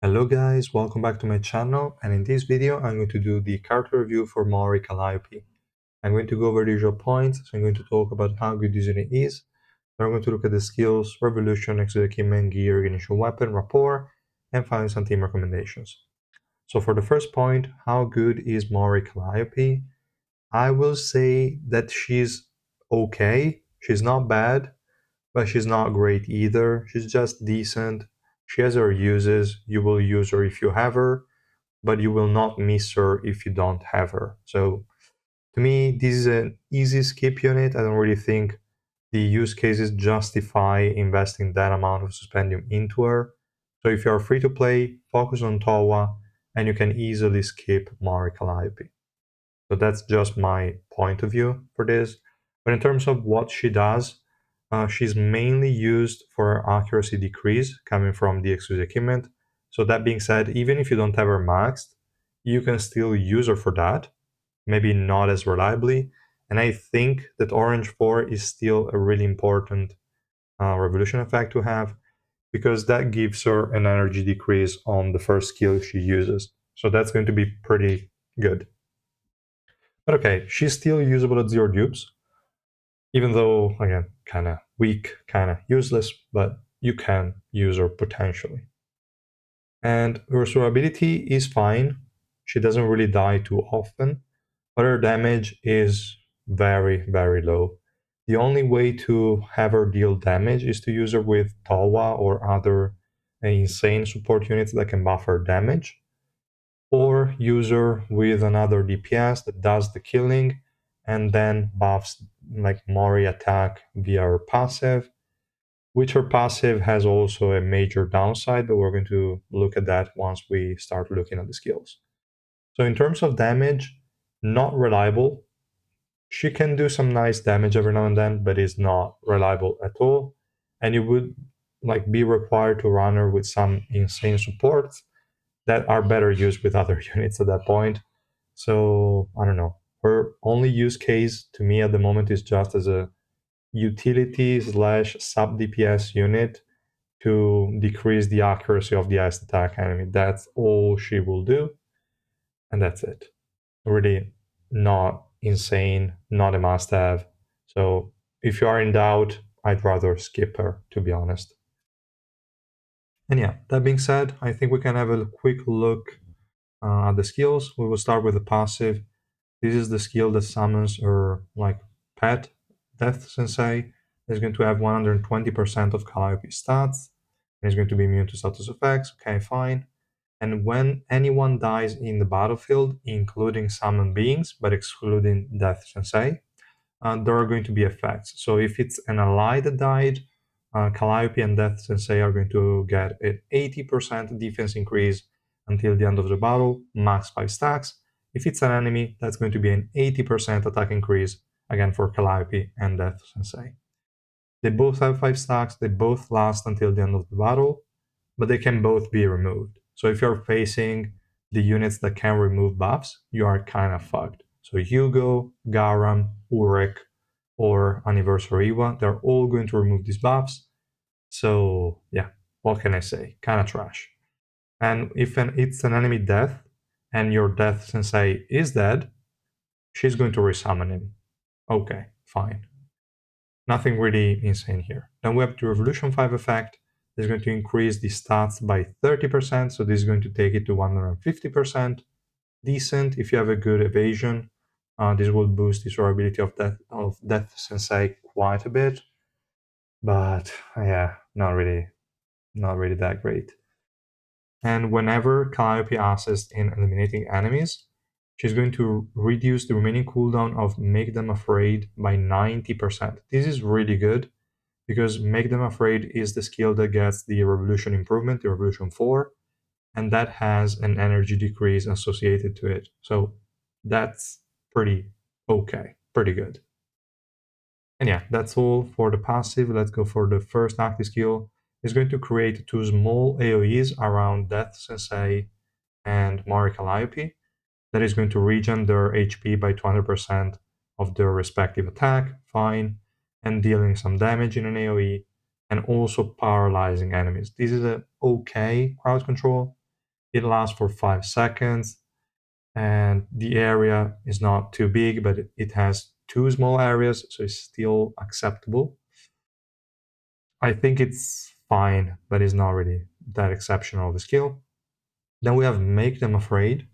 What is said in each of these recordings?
Hello guys, welcome back to my channel, and in this video I'm going to do the character review for Mori Calliope. I'm going to go over the usual points, so I'm going to talk about how good this unit is, then I'm going to look at the skills, revolution, equipment, gear, initial weapon, rapport, and finally some team recommendations. So for the first point, how good is Mori Calliope? I will say that she's okay, she's not bad, but she's not great either. She's just decent. She has her uses. You will use her if you have her, but you will not miss her if you don't have her. So to me, this is an easy skip unit. I don't really think the use cases justify investing that amount of suspendium into her. So if you are free to play, focus on Towa, and you can easily skip Mari Calliope. So that's just my point of view for this. But in terms of what she does, she's mainly used for accuracy decrease coming from the exclusive equipment. So that being said, even if you don't have her maxed, you can still use her for that, maybe not as reliably. And I think that Orange 4 is still a really important revolution effect to have because that gives her an energy decrease on the first skill she uses. So that's going to be pretty good. But okay, she's still usable at 0 dupes, even though, again, kind of weak, kind of useless, but you can use her potentially. And her survivability is fine. She doesn't really die too often, but her damage is very, very low. The only way to have her deal damage is to use her with Tawa or other insane support units that can buff her damage, or user with another DPS that does the killing and then buffs like Mori attack via her passive, which her passive has also a major downside, but we're going to look at that once we start looking at the skills. So in terms of damage, not reliable. She can do some nice damage every now and then, but is not reliable at all. And you would be required to run her with some insane supports that are better used with other units at that point. So I don't know. Her only use case to me at the moment is just as a utility slash sub DPS unit to decrease the accuracy of the ice attack enemy. That's all she will do, and that's it. Really not insane, not a must have. So if you are in doubt, I'd rather skip her, to be honest. And yeah, that being said, I think we can have a quick look at the skills. We will start with the passive. This is the skill that summons her pet, Death Sensei. It's going to have 120% of Calliope stats. And it's going to be immune to status effects. Okay, fine. And when anyone dies in the battlefield, including summoned beings, but excluding Death Sensei, there are going to be effects. So if it's an ally that died, Calliope and Death Sensei are going to get an 80% defense increase until the end of the battle, max 5 stacks. If it's an enemy, that's going to be an 80% attack increase, again for Calliope and Death Sensei. They both have 5 stacks, they both last until the end of the battle, but they can both be removed. So if you're facing the units that can remove buffs, you are kind of fucked. So Hugo, Garam, Urek, or Anniversary Iwa, they're all going to remove these buffs. So yeah, what can I say? Kind of trash. And if it's an enemy death, and your death sensei is dead, she's going to resummon him. Okay, fine. Nothing really insane here. Then we have the Revolution 5 effect. This is going to increase the stats by 30%, so this is going to take it to 150%. Decent if you have a good evasion. This will boost the survivability of Death Sensei quite a bit. But yeah, not really that great. And whenever Calliope assists in eliminating enemies, she's going to reduce the remaining cooldown of Make Them Afraid by 90%. This is really good because Make Them Afraid is the skill that gets the Revolution improvement, the Revolution 4, and that has an energy decrease associated to it. So that's pretty okay, pretty good. And yeah, that's all for the passive. Let's go for the first active skill. It's going to create 2 small AoEs around Death Sensei and Mori Calliope. That is going to regen their HP by 200% of their respective attack, fine, and dealing some damage in an AoE, and also paralyzing enemies. This is a okay crowd control. It lasts for 5 seconds, and the area is not too big, but it has two small areas, so it's still acceptable. I think it's fine, but it's not really that exceptional of a skill. Then we have Make Them Afraid.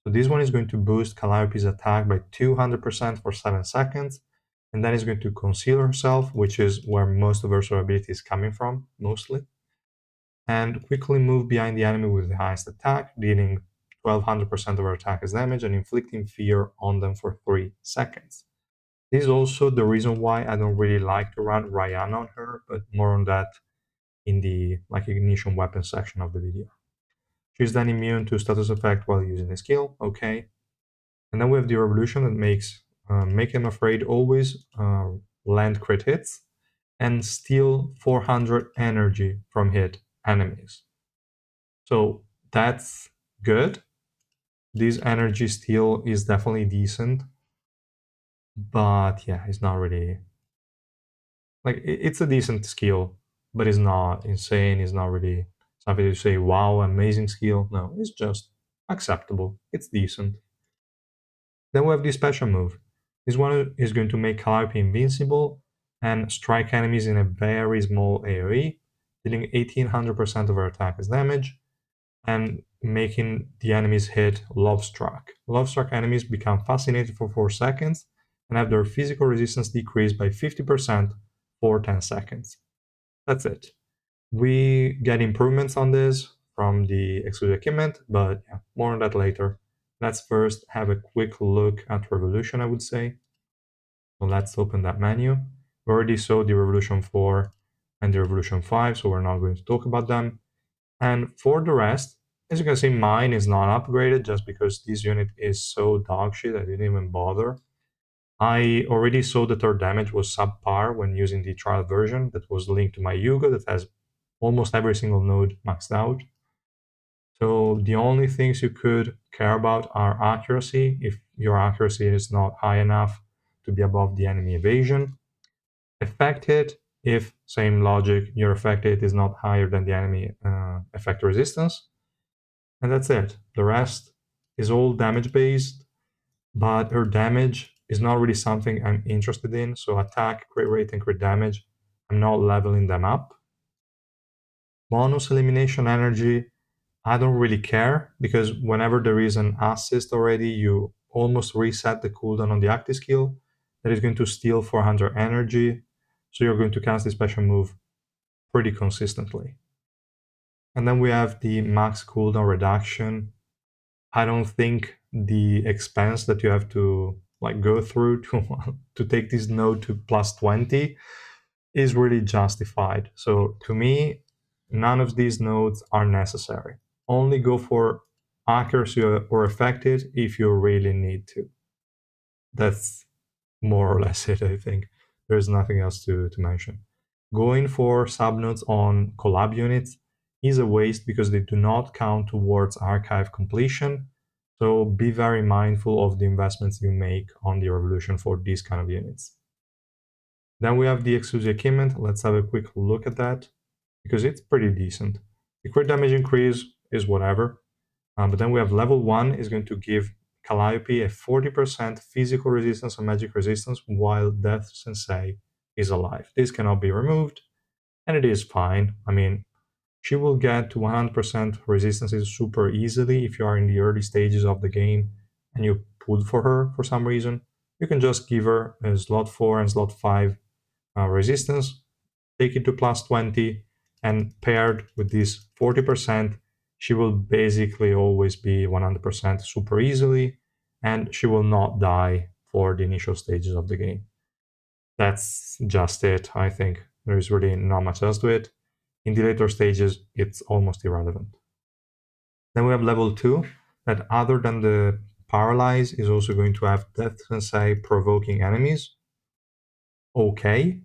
So this one is going to boost Calliope's attack by 200% for 7 seconds, and then it's going to conceal herself, which is where most of her survivability is coming from, mostly, and quickly move behind the enemy with the highest attack, dealing 1200% of her attack as damage and inflicting fear on them for 3 seconds. This is also the reason why I don't really like to run Ryan on her, but more on that in the ignition weapon section of the video. She's then immune to status effect while using the skill, okay. And then we have the revolution that makes Make Him Afraid always land crit hits and steal 400 energy from hit enemies. So that's good. This energy steal is definitely decent, but yeah, it's not really it's a decent skill, but it's not insane. It's not really something to say, wow, amazing skill. No, it's just acceptable. It's decent. Then we have the special move. This one is going to make Calliope invincible and strike enemies in a very small AoE, dealing 1800% of her attack as damage, and making the enemies hit Love Struck. Love Struck enemies become fascinated for 4 seconds and have their physical resistance decreased by 50% for 10 seconds. That's it. We get improvements on this from the exclusive equipment, but yeah, more on that later. Let's first have a quick look at Revolution, I would say. So let's open that menu. We already saw the Revolution 4 and the Revolution 5, so we're not going to talk about them. And for the rest, as you can see, mine is not upgraded just because this unit is so dog shit, I didn't even bother. I already saw that her damage was subpar when using the trial version that was linked to my Yugo that has almost every single node maxed out. So the only things you could care about are accuracy, if your accuracy is not high enough to be above the enemy evasion. Effect hit, if, same logic, your effect hit is not higher than the enemy effect resistance. And that's it. The rest is all damage based, but her damage is not really something I'm interested in. So attack, crit rate, and crit damage, I'm not leveling them up. Bonus elimination energy, I don't really care because whenever there is an assist already, you almost reset the cooldown on the active skill that is going to steal 400 energy. So you're going to cast the special move pretty consistently. And then we have the max cooldown reduction. I don't think the expense that you have to go through to take this node to plus 20 is really justified. So to me, none of these nodes are necessary. Only go for accuracy or effective if you really need to. That's more or less it, I think. There's nothing else to mention. Going for subnodes on collab units is a waste because they do not count towards archive completion. So be very mindful of the investments you make on the Revolution for these kind of units. Then we have the exclusive equipment. Let's have a quick look at that because it's pretty decent. The crit damage increase is whatever, but then we have level 1 is going to give Calliope a 40% physical resistance and magic resistance while Death Sensei is alive. This cannot be removed, and it is fine. I mean, she will get to 100% resistances super easily if you are in the early stages of the game and you pulled for her for some reason. You can just give her a slot 4 and slot 5 resistance, take it to plus 20, and paired with this 40%, she will basically always be 100% super easily, and she will not die for the initial stages of the game. That's just it, I think. There is really not much else to it. In the later stages, it's almost irrelevant. Then we have level 2, that other than the paralyze is also going to have Death Sensei provoking enemies. Okay,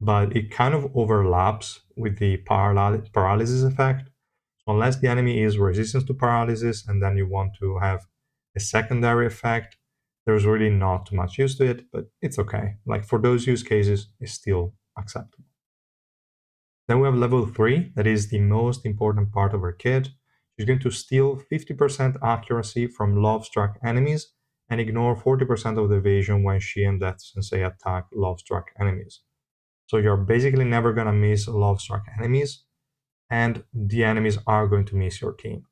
but it kind of overlaps with the paralysis effect. So unless the enemy is resistant to paralysis and then you want to have a secondary effect, there's really not too much use to it, but it's okay. For those use cases, it's still acceptable. Then we have level 3, that is the most important part of our kit. She's going to steal 50% accuracy from love-struck enemies and ignore 40% of the evasion when she and Death Sensei attack love-struck enemies. So you're basically never going to miss love-struck enemies, and the enemies are going to miss your team.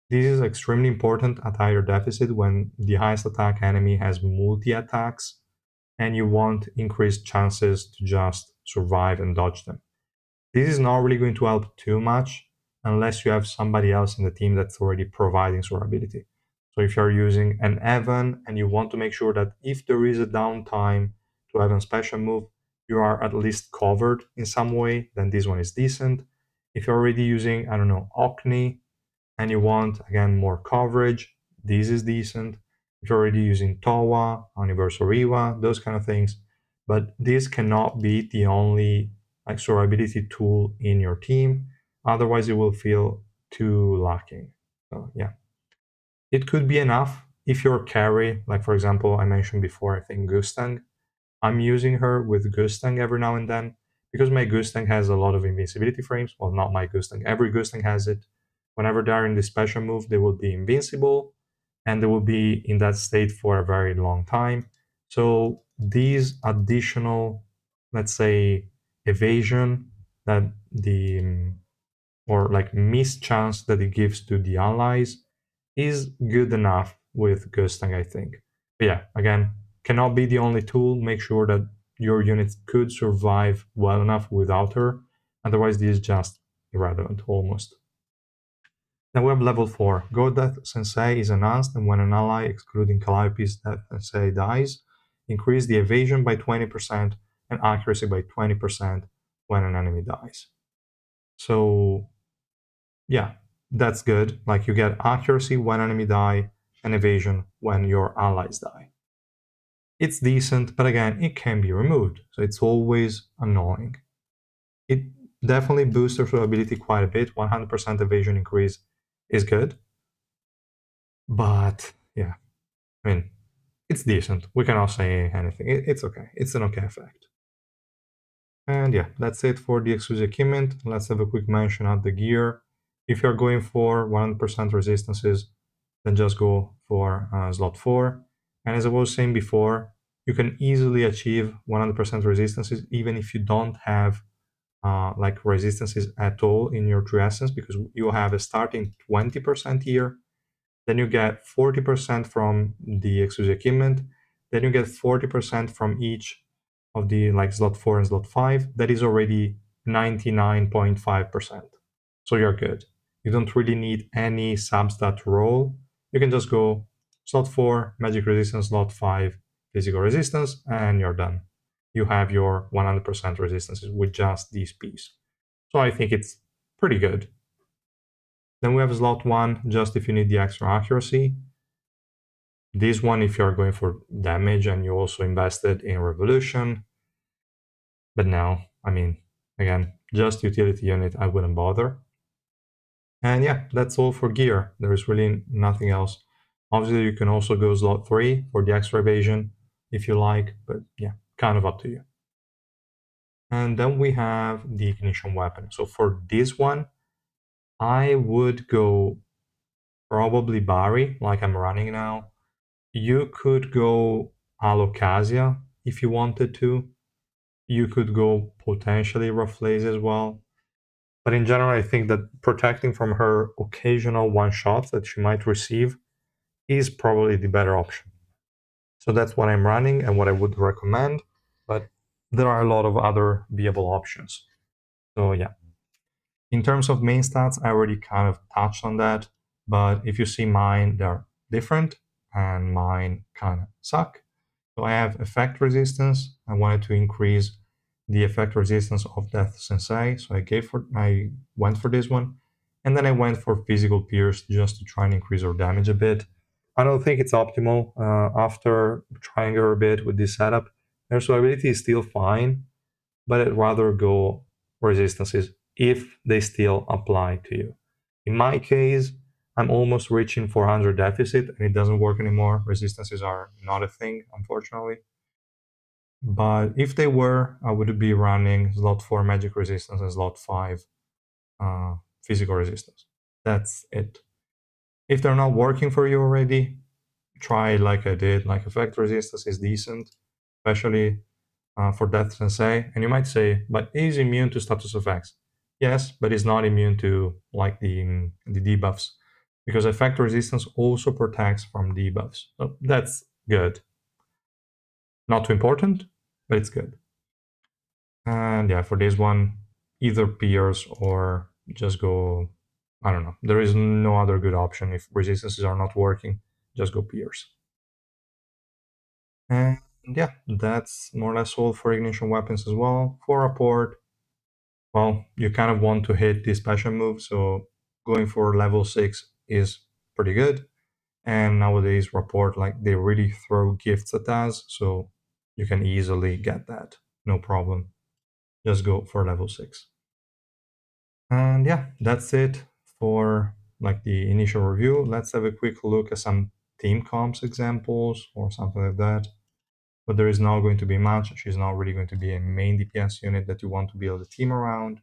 This is extremely important at higher deficit when the highest attack enemy has multi-attacks and you want increased chances to just survive and dodge them. This is not really going to help too much unless you have somebody else in the team that's already providing survivability. So if you're using an Evan and you want to make sure that if there is a downtime to Evan's special move, you are at least covered in some way, then this one is decent. If you're already using, I don't know, Ocni, and you want, again, more coverage, this is decent. If you're already using Towa, Universal Riva, those kind of things. But this cannot be the only like survivability tool in your team. Otherwise, it will feel too lacking. So yeah, it could be enough if your carry, like for example, I mentioned before, I think Gustang. I'm using her with Gustang every now and then because my Gustang has a lot of invincibility frames. Well, not my Gustang. Every Gustang has it. Whenever they're in the special move, they will be invincible and they will be in that state for a very long time. So these additional, let's say, evasion that the or like mischance that it gives to the allies is good enough with Gustang, I think. But yeah, again, cannot be the only tool. Make sure that your units could survive well enough without her. Otherwise, this is just irrelevant almost. Then we have level 4. Go Death Sensei is enhanced, and when an ally, excluding Calliope's Death Sensei, dies, increase the evasion by 20% and accuracy by 20% when an enemy dies. So yeah, that's good. Like you get accuracy when enemy die and evasion when your allies die. It's decent, but again, it can be removed, so it's always annoying. It definitely boosts your survivability quite a bit. 100% evasion increase is good, but yeah, I mean, it's decent. We cannot say anything. It's okay. It's an okay effect. And yeah, that's it for the exclusive equipment. Let's have a quick mention at the gear. If you're going for 100% resistances, then just go for slot 4. And as I was saying before, you can easily achieve 100% resistances even if you don't have like resistances at all in your true essence, because you have a starting 20% here, then you get 40% from the exclusive equipment, then you get 40% from each of the like slot 4 and slot 5. That is already 99.5%. So you're good. You don't really need any substat roll. You can just go slot 4, magic resistance, slot 5, physical resistance, and you're done. You have your 100% resistances with just this piece. So I think it's pretty good. Then we have slot 1, just if you need the extra accuracy. This one, if you're going for damage and you also invested in Revolution. But now, I mean, again, just utility unit, I wouldn't bother. And yeah, that's all for gear. There is really nothing else. Obviously, you can also go slot 3 for the extra evasion if you like, but yeah, kind of up to you. And then we have the ignition weapon. So for this one, I would go probably Barry, like I'm running now. You could go Alocasia if you wanted to. You could go potentially Raffles as well. But in general, I think that protecting from her occasional one-shots that she might receive is probably the better option. So that's what I'm running and what I would recommend. But there are a lot of other viable options. So yeah. In terms of main stats, I already kind of touched on that. But if you see mine, they're different and mine kind of suck. So I have effect resistance. I wanted to increase the effect resistance of Death Sensei, so I went for this one, and then I went for physical pierce just to try and increase her damage a bit. I don't think it's optimal after trying her a bit with this setup. Her survivability is still fine, but I'd rather go resistances if they still apply to you. In my case, I'm almost reaching 400 deficit and it doesn't work anymore. Resistances are not a thing, unfortunately. But if they were, I would be running slot 4 magic resistance and slot 5 physical resistance. That's it. If they're not working for you already, try like I did. Like effect resistance is decent, especially for Death Sensei. And you might say, but he's immune to status effects. Yes, but he's not immune to like the debuffs, because effect resistance also protects from debuffs. So that's good. Not too important, but it's good. And yeah, for this one, either Pierce or just go. I don't know. There is no other good option if resistances are not working. Just go Pierce. And yeah, that's more or less all for ignition weapons as well. For Rapport, well, you kind of want to hit the special move, so going for level 6 is pretty good. And nowadays, Rapport, like, they really throw gifts at us, so you can easily get that. No problem. Just go for level 6. And yeah, that's it for like the initial review. Let's have a quick look at some team comps examples or something like that. But there is not going to be much. She's not really going to be a main DPS unit that you want to build a team around.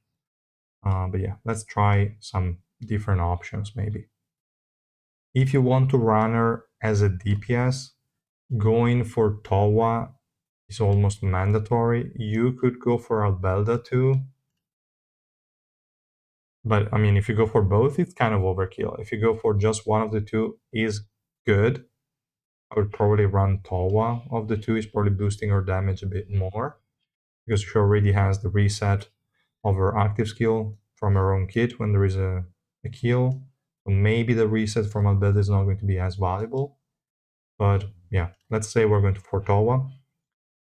But yeah, let's try some different options maybe. If you want to run her as a DPS, going for Towa is almost mandatory. You could go for Albelda too. But I mean, if you go for both, it's kind of overkill. If you go for just one of the two, is good. I would probably run Towa of the two. Is probably boosting her damage a bit more because she already has the reset of her active skill from her own kit when there is a kill. So maybe the reset from Albelda is not going to be as valuable. But yeah, let's say we're going to for Towa.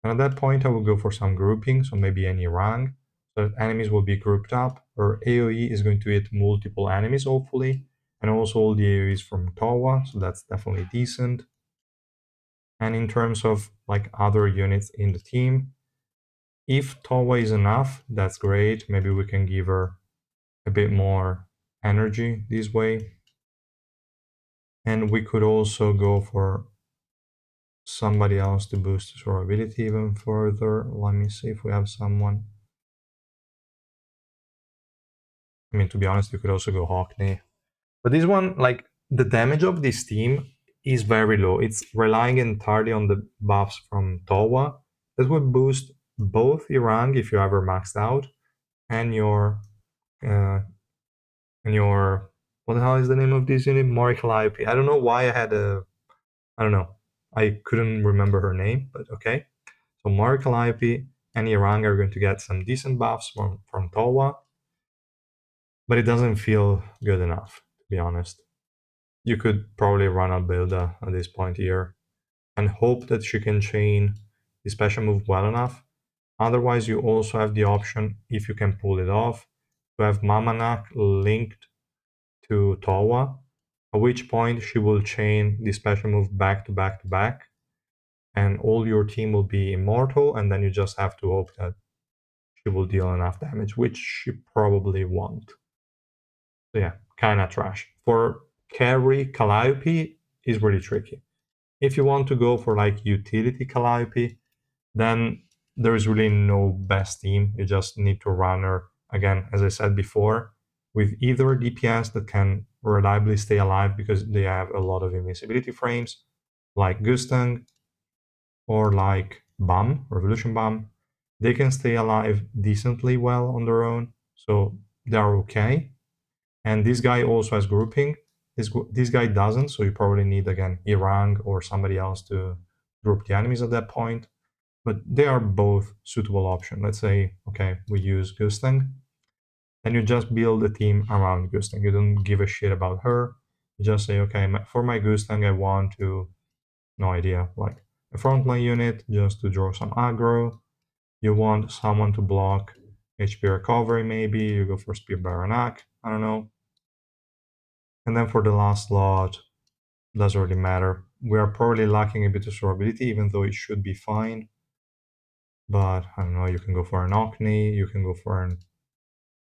And at that point, I will go for some grouping, so maybe any rank, so that enemies will be grouped up. Or AoE is going to hit multiple enemies, hopefully, and also all the AoEs from Towa, so that's definitely decent. And in terms of like other units in the team, if Towa is enough, that's great. Maybe we can give her a bit more energy this way. And we could also go for somebody else to boost survivability even further. Let me see if we have someone. I mean, to be honest, you could also go Hockney. But this one, like, the damage of this team is very low. It's relying entirely on the buffs from Towa that would boost both your rank if you ever maxed out and uh, your what the hell is the name of this unit? Mori Calliope. I don't know why I don't know. I couldn't remember her name, but okay. So Mori Calliope and Yang are going to get some decent buffs from Towa, but it doesn't feel good enough, to be honest. You could probably run Albilda at this point here and hope that she can chain the special move well enough. Otherwise, you also have the option, if you can pull it off, to have Mamanak linked to Towa, at which point she will chain the special move back to back to back, and all your team will be immortal, and then you just have to hope that she will deal enough damage, which she probably won't. So yeah, kinda trash. For carry, Calliope is really tricky. If you want to go for like utility Calliope, then there is really no best team. You just need to run her, again, as I said before, with either DPS that can reliably stay alive because they have a lot of invincibility frames, like Gustang or like Bum, Revolution Bum. They can stay alive decently well on their own, so they're okay. And this guy also has grouping. This guy doesn't, so you probably need again Irang or somebody else to group the enemies at that point. But they are both suitable options. Let's say, okay, we use Gustang, and you just build a team around Gustang. You don't give a shit about her. You just say, okay, for my Gustang, I want to, no idea, like a frontline unit just to draw some aggro. You want someone to block HP recovery, maybe. You go for Spear Baranak. I don't know. And then for the last slot, doesn't really matter. We are probably lacking a bit of survivability, even though it should be fine. But I don't know, you can go for an Orkney, you can go for an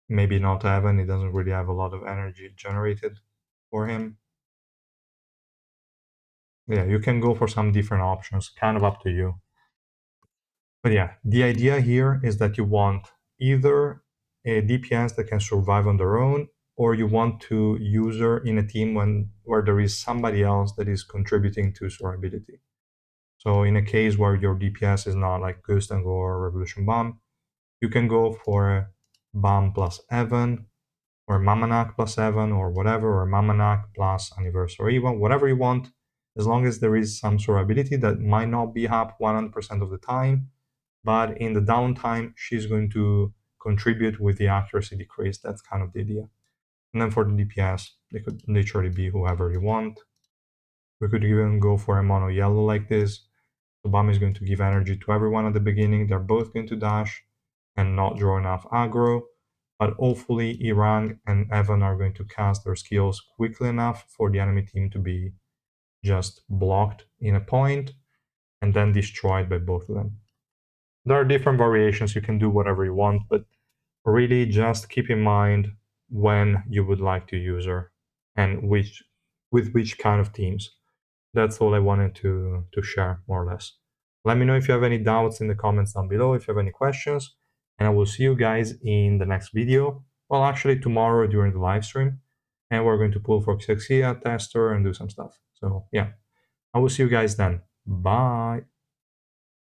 maybe not Evan, he doesn't really have a lot of energy generated for him. Yeah, you can go for some different options, kind of up to you. But yeah, the idea here is that you want either a DPS that can survive on their own, or you want to use her in a team where there is somebody else that is contributing to survivability. So in a case where your DPS is not like Ghost and Go or Revolution Bomb, you can go for Bomb plus Evan, or Mamanak plus Evan, or whatever, or Mamanak plus Anniversary Event, whatever you want, as long as there is some survivability that might not be up 100% of the time, but in the downtime, she's going to contribute with the accuracy decrease. That's kind of the idea. And then for the DPS, they could literally be whoever you want. We could even go for a mono yellow like this. The bomb is going to give energy to everyone at the beginning. They're both going to dash and not draw enough aggro. But hopefully Irang and Evan are going to cast their skills quickly enough for the enemy team to be just blocked in a point and then destroyed by both of them. There are different variations. You can do whatever you want, but really just keep in mind when you would like to use her and with which kind of teams. That's all I wanted to share, more or less. Let me know if you have any doubts in the comments down below, if you have any questions, and I will see you guys in the next video. Well, actually tomorrow during the live stream, and we're going to pull for Xexia tester and do some stuff. So yeah, I will see you guys then. Bye.